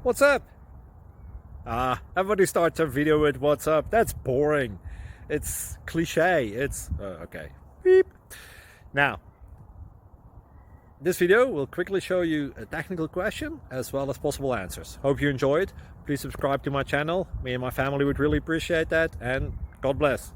What's up? Everybody starts a video with what's up. That's boring. It's cliche. It's okay. Beep. Now, this video will quickly show you a technical question as well as possible answers. Hope you enjoyed. Please subscribe to my channel. Me and my family would really appreciate that, and God bless.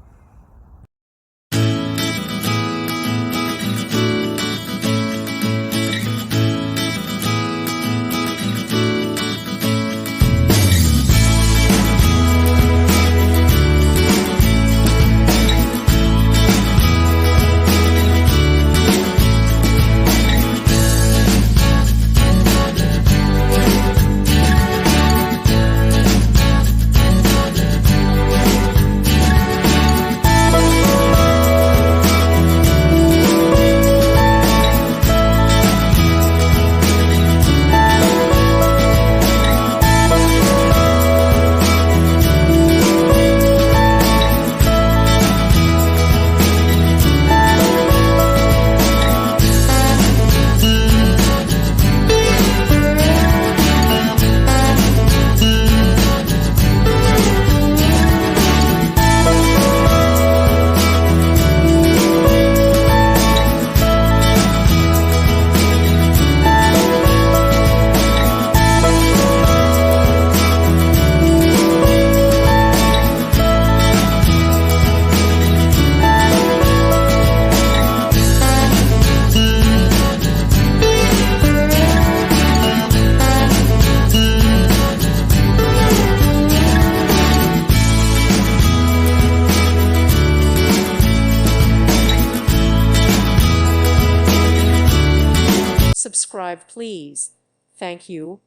Subscribe, please. Thank you.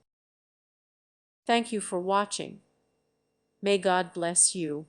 Thank you for watching. May God bless you.